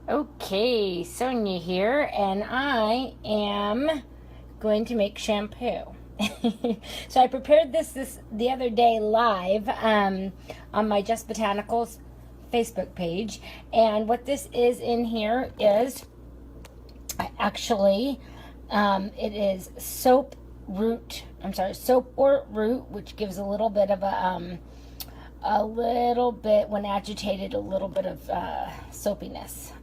Okay, Sonia here, and I am going to make shampoo. So I prepared this the other day live on my Just Botanicals Facebook page, and what this is in here is it is soap or root, which gives a little bit of when agitated, a little bit of soapiness.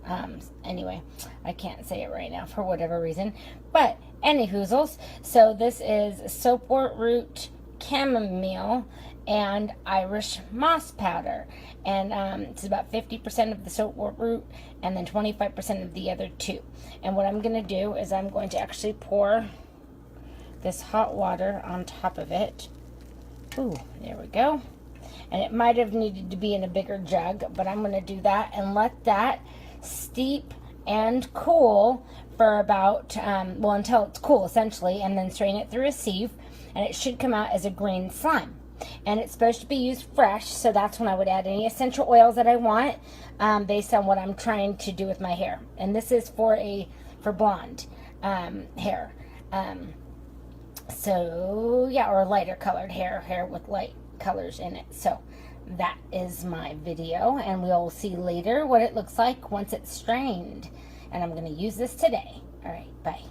Anyway, I can't say it right now for whatever reason, but any hoozles. So this is soapwort root, chamomile, and Irish moss powder, and it's about 50% of the soapwort root and then 25% of the other two. And what I'm going to do is I'm going to actually pour this hot water on top of it. Ooh, there we go. And it might have needed to be in a bigger jug, but I'm going to do that and let that steep and cool for about, until it's cool essentially, and then strain it through a sieve, and it should come out as a green slime. And it's supposed to be used fresh, so that's when I would add any essential oils that I want, based on what I'm trying to do with my hair. And this is for blonde hair. So yeah, or lighter colored hair with light colors in it. So that is my video, and we'll see later what it looks like once it's strained. And I'm going to use this today. All right, bye.